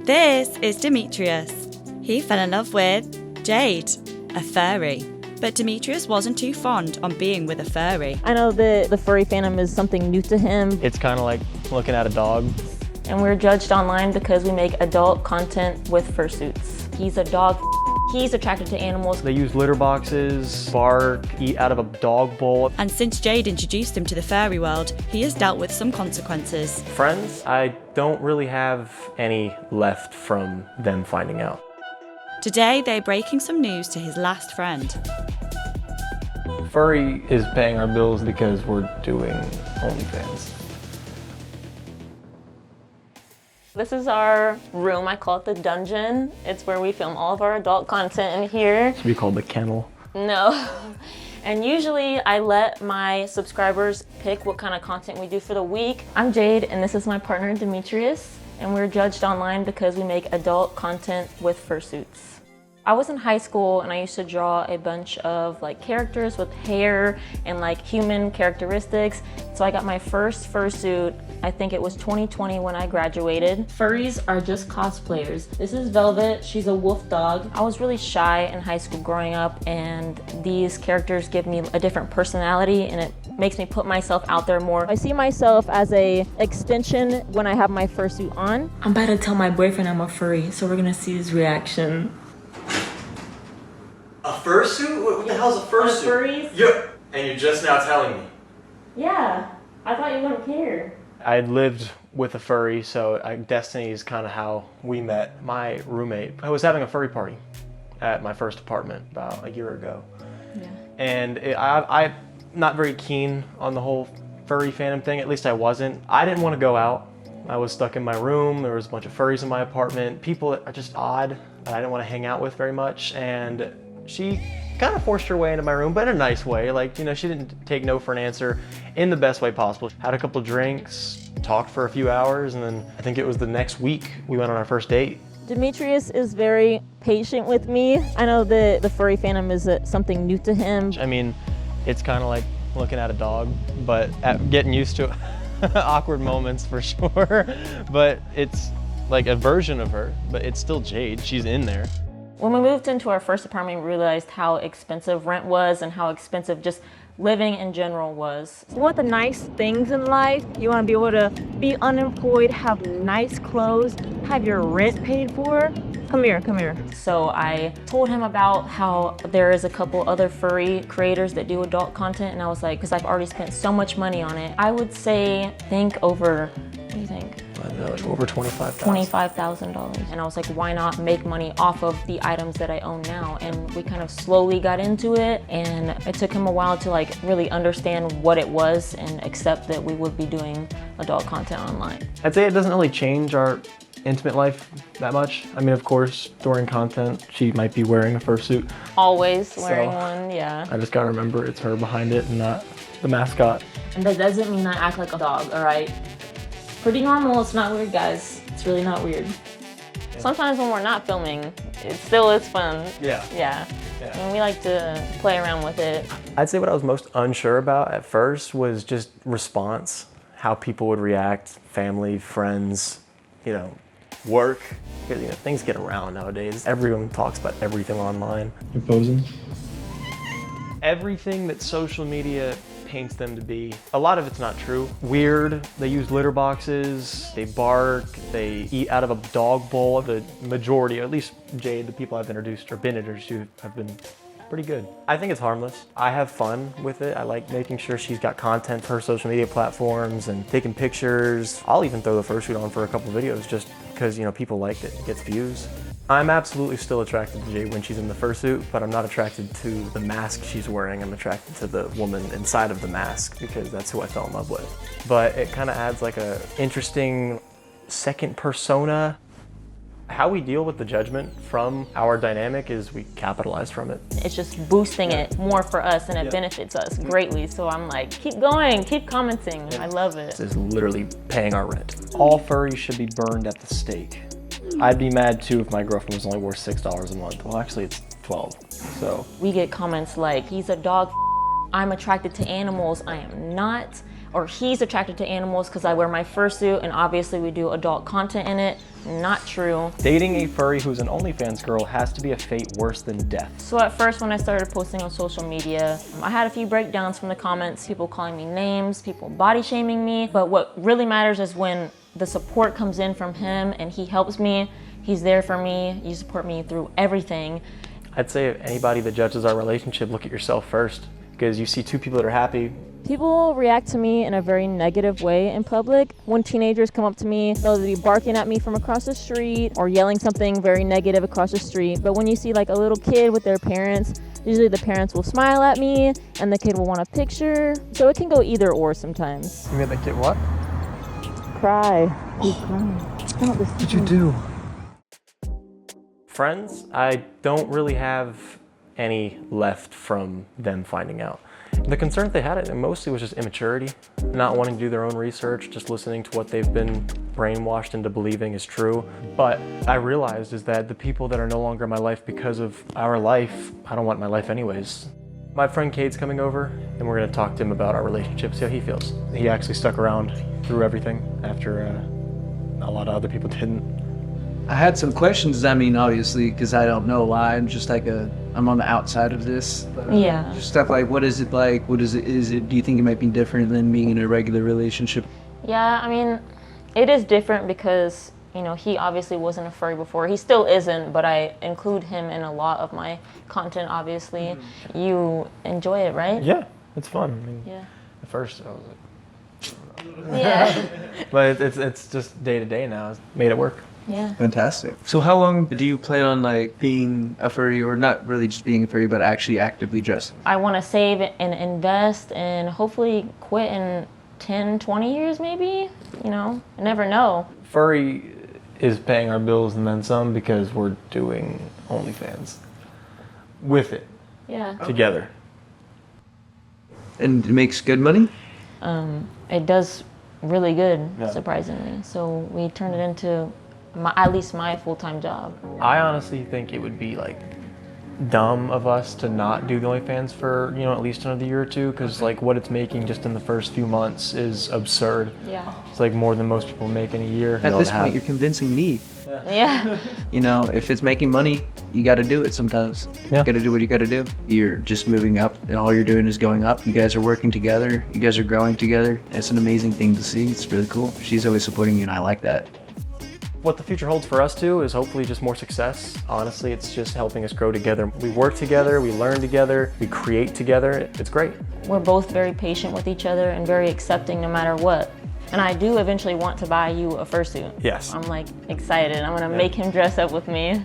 This is Demetrius. He fell in love with Jade, a furry. But Demetrius wasn't too fond on being with a furry. I know that the furry fandom is something new to him. It's kind of like looking at a dog. And we're judged online because we make adult content with fursuits. He's a dog. He's attracted to animals. They use litter boxes, bark, eat out of a dog bowl. And since Jade introduced him to the furry world, he has dealt with some consequences. Friends, I don't really have any left from them finding out. Today, they're breaking some news to his last friend. Furry is paying our bills because we're doing OnlyFans. This is our room. I call it the dungeon. It's where we film all of our adult content in here. Should be called the kennel. No. And usually I let my subscribers pick what kind of content we do for the week. I'm Jade, and this is my partner Demetrius, and we're judged online because we make adult content with fursuits. I was in high school and I used to draw a bunch of characters with hair and human characteristics. So I got my first fursuit, I think it was 2020 when I graduated. Furries are just cosplayers. This is Velvet, she's a wolf dog. I was really shy in high school growing up, and these characters give me a different personality and it makes me put myself out there more. I see myself as a extension when I have my fursuit on. I'm about to tell my boyfriend I'm a furry, so we're gonna see his reaction. A fursuit? What the hell's a fursuit? Furries? Yeah. And you're just now telling me? Yeah, I thought you wouldn't care. I lived with a furry, so Destiny is kind of how we met. My roommate, I was having a furry party at my first apartment about a year ago. Yeah. And I'm not very keen on the whole furry fandom thing, at least I wasn't. I didn't want to go out. I was stuck in my room, there was a bunch of furries in my apartment. People are just odd that I didn't want to hang out with very much, and she kind of forced her way into my room, but in a nice way. She didn't take no for an answer, in the best way possible. Had a couple drinks, talked for a few hours, and then I think it was the next week we went on our first date. Demetrius is very patient with me. I know that the furry fandom is something new to him. I mean, it's kind of like looking at a dog, but getting used to awkward moments for sure. But it's like a version of her, but it's still Jade, she's in there. When we moved into our first apartment, we realized how expensive rent was and how expensive just living in general was. You want the nice things in life. You want to be able to be unemployed, have nice clothes, have your rent paid for. Come here, come here. So I told him about how there is a couple other furry creators that do adult content, and I was like, because I've already spent so much money on it, I would say think over, what do you think? Over $25,000. And I was like, why not make money off of the items that I own now? And we kind of slowly got into it, and it took him a while to really understand what it was and accept that we would be doing adult content online. I'd say it doesn't really change our intimate life that much. I mean, of course, during content, she might be wearing a fursuit. Always wearing one, yeah. I just gotta remember it's her behind it and not the mascot. And that doesn't mean I act like a dog, all right? Pretty normal, it's not weird, guys. It's really not weird. Sometimes when we're not filming, it still is fun. Yeah. And we like to play around with it. I'd say what I was most unsure about at first was just response, how people would react, family, friends, work. Because, things get around nowadays. Everyone talks about everything online. You're posing? Everything that social media paints them to be, a lot of it's not true. Weird, they use litter boxes, they bark, they eat out of a dog bowl. The majority, or at least Jade, the people I've introduced or been introduced to, have been pretty good. I think it's harmless. I have fun with it. I like making sure she's got content for her social media platforms and taking pictures. I'll even throw the fursuit on for a couple videos just because, people like it. It gets views. I'm absolutely still attracted to Jade when she's in the fursuit, but I'm not attracted to the mask she's wearing. I'm attracted to the woman inside of the mask because that's who I fell in love with. But it kind of adds a interesting second persona. How we deal with the judgment from our dynamic is we capitalize from it. It's just boosting it more for us, and it benefits us greatly. So I'm like, keep going, keep commenting. I love it. This is literally paying our rent. All furries should be burned at the stake. I'd be mad too if my girlfriend was only worth $6 a month. Well, actually it's 12, so. We get comments like, he's a dog, I'm attracted to animals, I am not. or he's attracted to animals because I wear my fursuit and obviously we do adult content in it. Not true. Dating a furry who's an OnlyFans girl has to be a fate worse than death. So at first when I started posting on social media, I had a few breakdowns from the comments, people calling me names, people body shaming me. But what really matters is when the support comes in from him and he helps me, he's there for me, you support me through everything. I'd say if anybody that judges our relationship, look at yourself first, because you see two people that are happy. People react to me in a very negative way in public. When teenagers come up to me, they'll be barking at me from across the street or yelling something very negative across the street. But when you see like a little kid with their parents, usually the parents will smile at me and the kid will want a picture. So it can go either or sometimes. You made the kid what? Cry. He's crying. What did you do? Friends, I don't really have any left from them finding out. The concern they had mostly was just immaturity, not wanting to do their own research, just listening to what they've been brainwashed into believing is true. But I realized is that the people that are no longer in my life because of our life, I don't want my life anyways. My friend Cade's coming over and we're gonna talk to him about our relationship, see how he feels. He actually stuck around through everything after a lot of other people didn't. I had some questions, I mean, obviously, because I don't know a lot. I'm just like I'm on the outside of this. Yeah. Just stuff like, what is it like? What is it, do you think it might be different than being in a regular relationship? Yeah, I mean, it is different because, you know, he obviously wasn't a furry before. He still isn't, but I include him in a lot of my content, obviously. Mm-hmm. You enjoy it, right? Yeah, it's fun. I mean, yeah. At first, I was like, yeah. but it's just day to day now. It's made it work. Yeah. Fantastic. So how long do you plan on like being a furry, or not really just being a furry, but actually actively dressing? I want to save and invest and hopefully quit in 10, 20 years maybe. You know, I never know. Furry is paying our bills and then some because we're doing OnlyFans with it. Yeah. Together. And it makes good money? It does really good, Yeah. surprisingly. So we turned it into at least my full-time job. I honestly think it would be like dumb of us to not do the OnlyFans for, you know, at least another year or two, because like what it's making just in the first few months is absurd. Yeah. It's like more than most people make in a year. At this point, you're convincing me. Yeah. You know, if it's making money, you got to do it sometimes. Yeah. You got to do what you got to do. You're just moving up, and all you're doing is going up. You guys are working together. You guys are growing together. It's an amazing thing to see. It's really cool. She's always supporting you, and I like that. What the future holds for us too is hopefully just more success. Honestly, it's just helping us grow together. We work together, we learn together, we create together. It's great. We're both very patient with each other and very accepting no matter what. And I do eventually want to buy you a fursuit. Yes. I'm like excited. I'm gonna make him dress up with me.